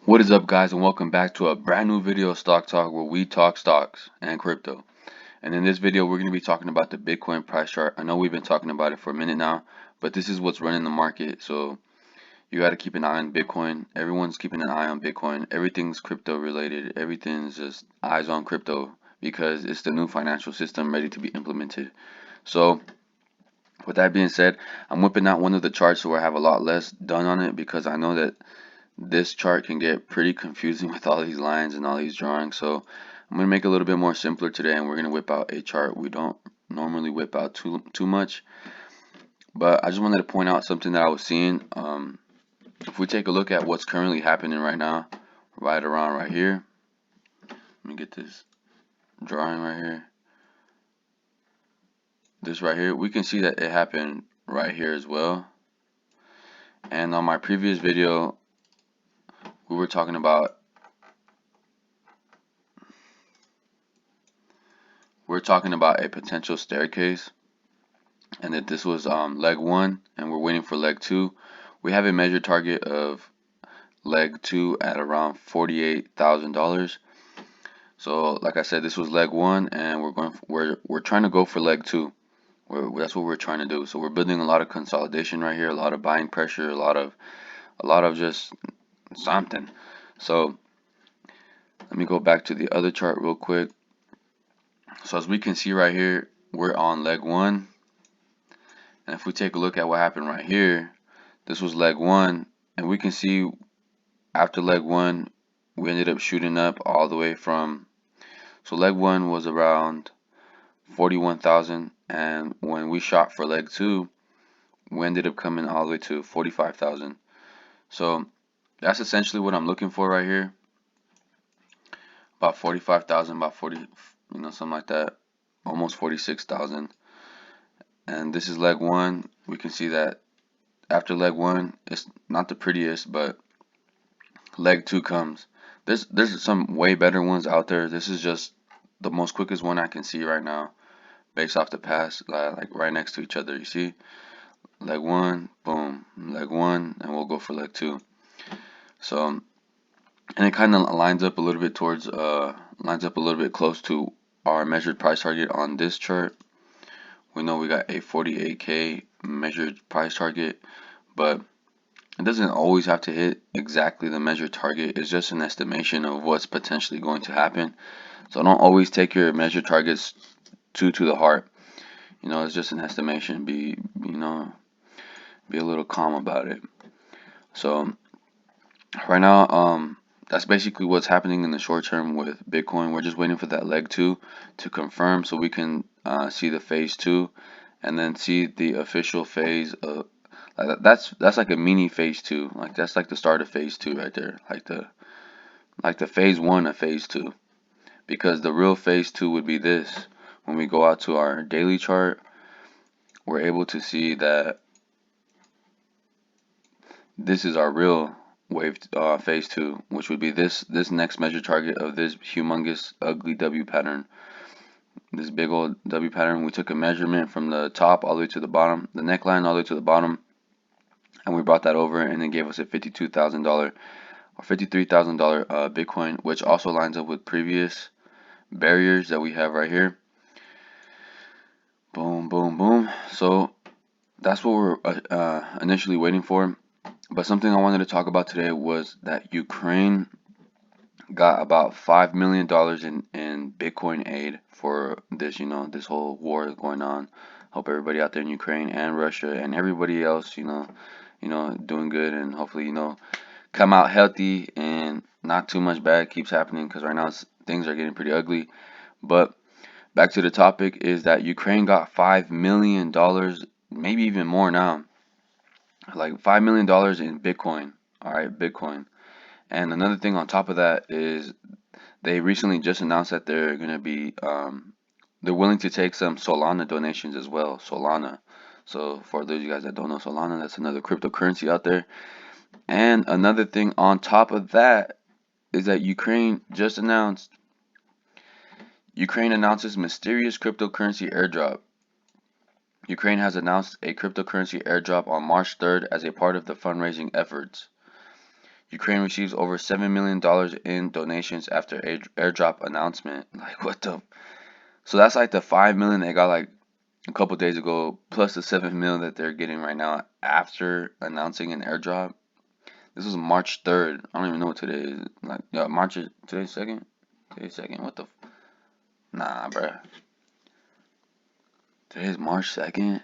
What is up, guys, and welcome back to a brand new video of Stock Talk, where we talk stocks and crypto. And in this video we're going to be talking about the Bitcoin price chart. I know we've been talking about it for a minute now, but this is what's running the market, so you got to keep an eye on Bitcoin. Everyone's keeping an eye on Bitcoin. Everything's crypto related. Everything's just eyes on crypto because it's the new financial system ready to be implemented. So with that being said, I'm whipping out one of the charts where I have a lot less done on it, because I know that this chart can get pretty confusing with all these lines and all these drawings. So I'm going to make it a little bit more simpler today, and we're going to whip out a chart we don't normally whip out too much. But I just wanted to point out something that I was seeing. If we take a look at what's currently happening right now, right around right here. Let me get this drawing right here. This right here, we can see that it happened right here as well. And on my previous video, we were talking about a potential staircase, and that this was leg 1 and we're waiting for leg 2. We have a measured target of leg 2 at around $48,000. So like I said, this was leg 1 and we're trying to go for leg 2. That's what we're trying to do. So we're building a lot of consolidation right here, a lot of buying pressure, a lot of just something. So let me go back to the other chart real quick. So as we can see right here, we're on leg 1. And if we take a look at what happened right here, this was leg 1, and we can see after leg 1, we ended up shooting up all the way from, so leg 1 was around 41,000, and when we shot for leg 2, we ended up coming all the way to 45,000. So that's essentially what I'm looking for right here. About 45,000, about 40, something like that, almost 46,000. And this is leg 1. We can see that after leg 1, it's not the prettiest, but leg 2 comes. There's some way better ones out there. This is just the most quickest one I can see right now, based off the pass, like right next to each other. You see, leg 1, boom, leg 1, and we'll go for leg 2. So, and it kind of lines up a little bit close to our measured price target on this chart. We know we got a 48K measured price target, but it doesn't always have to hit exactly the measured target. It's just an estimation of what's potentially going to happen. So don't always take your measured targets to the heart. It's just an estimation. Be a little calm about it. So right now, that's basically what's happening in the short term with Bitcoin. We're just waiting for that leg 2 to confirm, so we can see the phase 2, and then see the official phase of that's like a mini phase 2. Like that's like the start of phase 2 right there, like the phase 1 of phase 2, because the real phase 2 would be this. When we go out to our daily chart, we're able to see that this is our real wave phase 2, which would be this next measure target of this humongous ugly W pattern, this big old W pattern. We took a measurement from the top all the way to the bottom, the neckline all the way to the bottom, and we brought that over, and it gave us a $52,000 or $53,000 Bitcoin, which also lines up with previous barriers that we have right here. Boom, boom, boom. So that's what we're initially waiting for. But something I wanted to talk about today was that Ukraine got about $5 million in Bitcoin aid for this, this whole war going on. Hope everybody out there in Ukraine and Russia and everybody else, doing good, and hopefully, come out healthy and not too much bad keeps happening, because right now things are getting pretty ugly. But back to the topic is that Ukraine got $5 million, maybe even more now, like $5 million in Bitcoin. All right, Bitcoin. And another thing on top of that is they recently just announced that they're going to be, they're willing to take some Solana donations as well. Solana. So for those of you guys that don't know Solana, that's another cryptocurrency out there. And another thing on top of that is that Ukraine announces mysterious cryptocurrency airdrop. Ukraine has announced a cryptocurrency airdrop on March 3rd as a part of the fundraising efforts. Ukraine receives over $7 million in donations after airdrop announcement. Like, what the? So that's like the 5 million they got like a couple days ago, plus the 7 million that they're getting right now after announcing an airdrop. This was March 3rd. I don't even know what today is. Like, yeah, today's 2nd? Today's 2nd. What the? Nah, bruh. Today's March 2nd?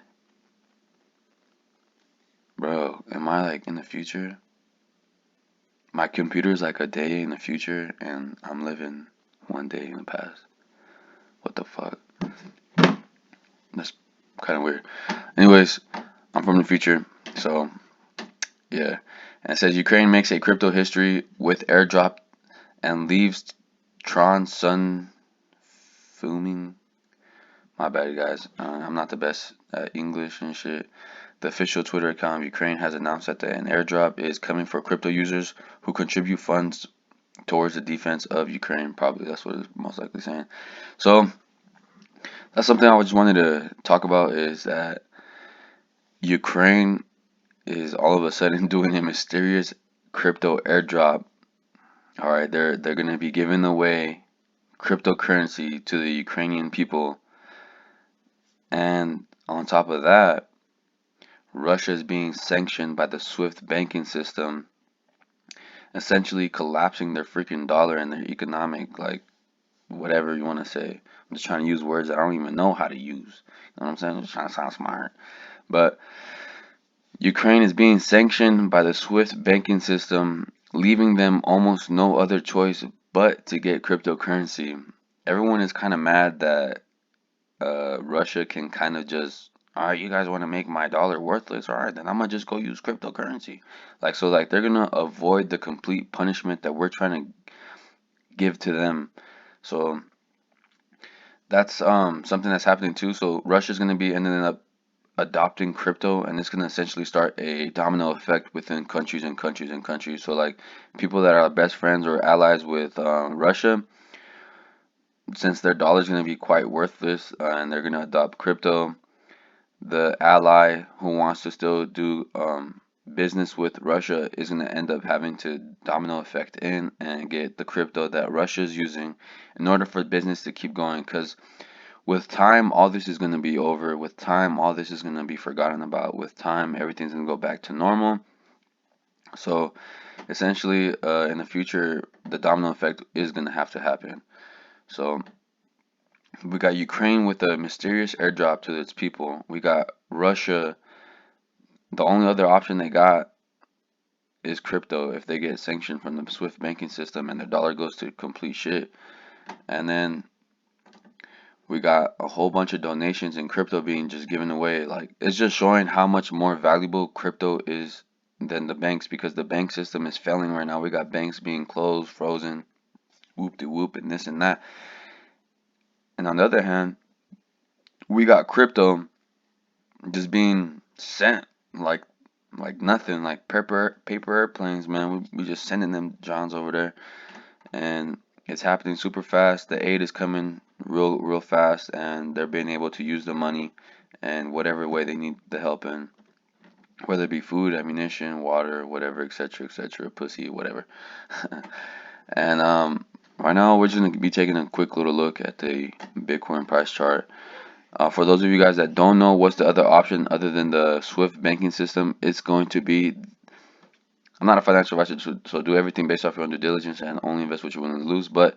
Bro, am I like in the future? My computer's like a day in the future, and I'm living one day in the past. What the fuck? That's kind of weird. Anyways, I'm from the future, so yeah. And it says Ukraine makes a crypto history with airdrop and leaves Tron Sun filming. My bad, guys. I'm not the best at English and shit. The official Twitter account of Ukraine has announced that an airdrop is coming for crypto users who contribute funds towards the defense of Ukraine. Probably that's what it's most likely saying. So that's something I just wanted to talk about, is that Ukraine is all of a sudden doing a mysterious crypto airdrop. All right, they're going to be giving away cryptocurrency to the Ukrainian people, and on top of that, Russia is being sanctioned by the SWIFT banking system, essentially collapsing their freaking dollar and their economic, like, whatever you want to say. I'm just trying to use words that I don't even know how to use. You know what I'm saying? I'm just trying to sound smart. But Ukraine is being sanctioned by the SWIFT banking system, leaving them almost no other choice but to get cryptocurrency. Everyone is kind of mad that Russia can kind of just, all right, you guys want to make my dollar worthless, all right, then I'm gonna just go use cryptocurrency. Like, so like they're gonna avoid the complete punishment that we're trying to give to them. So that's something that's happening too. So Russia's gonna be ending up adopting crypto, and it's going to essentially start a domino effect within countries and countries and countries. So like people that are best friends or allies with Russia, since their dollar is going to be quite worthless, and they're going to adopt crypto, the ally who wants to still do business with Russia is going to end up having to domino effect in and get the crypto that Russia is using in order for business to keep going. Because with time, all this is going to be over. With time, all this is going to be forgotten about. With time, everything's going to go back to normal. So essentially, in the future, the domino effect is going to have to happen. So we got Ukraine with a mysterious airdrop to its people. We got Russia. The only other option they got is crypto if they get sanctioned from the SWIFT banking system and their dollar goes to complete shit. And then we got a whole bunch of donations and crypto being just given away. Like, it's just showing how much more valuable crypto is than the banks, because the bank system is failing right now. We got banks being closed, frozen, whoop de whoop, and this and that. And on the other hand, we got crypto just being sent like nothing, like paper airplanes, man. We just sending them Johns over there, and it's happening super fast. The aid is coming real fast, and they're being able to use the money and whatever way they need the help in, whether it be food, ammunition, water, whatever, etc., pussy, whatever. And right now we're just gonna be taking a quick little look at the Bitcoin price chart. For those of you guys that don't know what's the other option other than the SWIFT banking system, it's going to be, I'm not a financial advisor, so do everything based off your own due diligence and only invest what you're willing to lose. But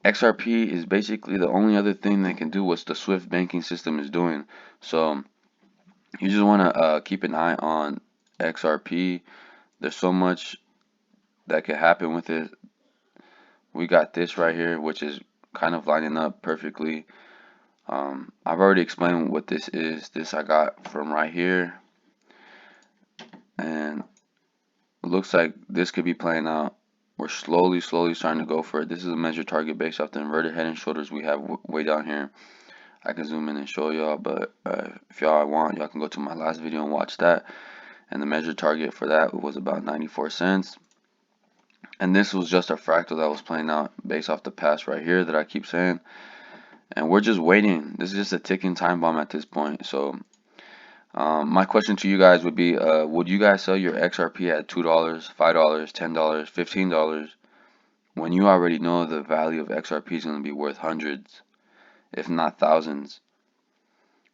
XRP is basically the only other thing that can do what the SWIFT banking system is doing. So you just want to keep an eye on XRP. There's so much that can happen with it. We got this right here, which is kind of lining up perfectly. I've already explained what this is. This I got from right here, and it looks like this could be playing out. We're slowly starting to go for it. This is a measured target based off the inverted head and shoulders we have way down here. I can zoom in and show y'all, but if y'all want, y'all can go to my last video and watch that. And the measured target for that was about 94 cents. And this was just a fractal that was playing out based off the past right here that I keep saying. And we're just waiting. This is just a ticking time bomb at this point. So My question to you guys would be, would you guys sell your XRP at $2, $5, $10, $15 when you already know the value of XRP is going to be worth hundreds, if not thousands?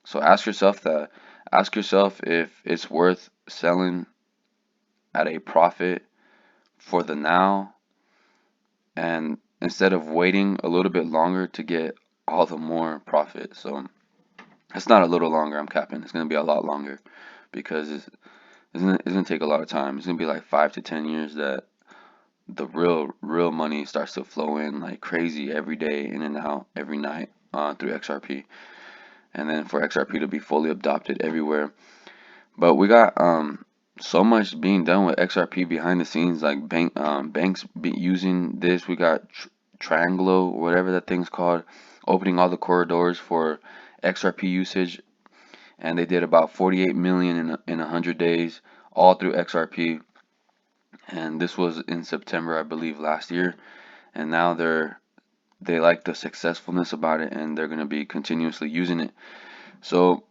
So ask yourself that. Ask yourself if it's worth selling at a profit for the now, and instead of waiting a little bit longer to get all the more profit. So it's not a little longer, I'm capping. It's going to be a lot longer because it's going to take a lot of time. It's going to be like 5 to 10 years that the real money starts to flow in like crazy every day, in and out, every night through XRP. And then for XRP to be fully adopted everywhere. But we got so much being done with XRP behind the scenes, like banks using this. We got Trianglo, whatever that thing's called, opening all the corridors for XRP usage, and they did about 48 million in 100 days, all through XRP. And this was in September, I believe, last year. And now they like the successfulness about it, and they're gonna be continuously using it. So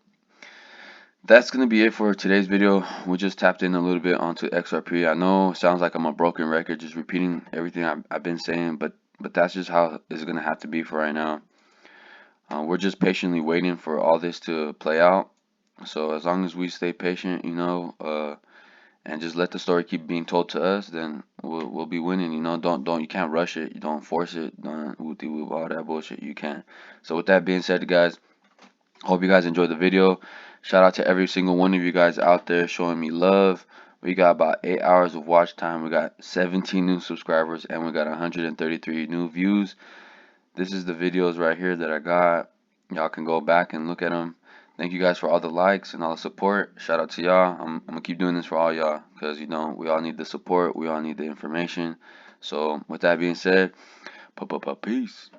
that's going to be it for today's video. We just tapped in a little bit onto XRP. I know it sounds like I'm a broken record, just repeating everything I've been saying, but that's just how it's going to have to be for right now. We're just patiently waiting for all this to play out. So as long as we stay patient, and just let the story keep being told to us, then we'll be winning. You can't rush it. You don't force it. Don't all that bullshit. You can't. So with that being said, guys, hope you guys enjoyed the video. Shout out to every single one of you guys out there showing me love. We got about 8 hours of watch time. We got 17 new subscribers, and we got 133 new views. This is the videos right here that I got. Y'all can go back and look at them. Thank you guys for all the likes and all the support. Shout out to y'all. I'm gonna keep doing this for all y'all because we all need the support. We all need the information. So with that being said, peace.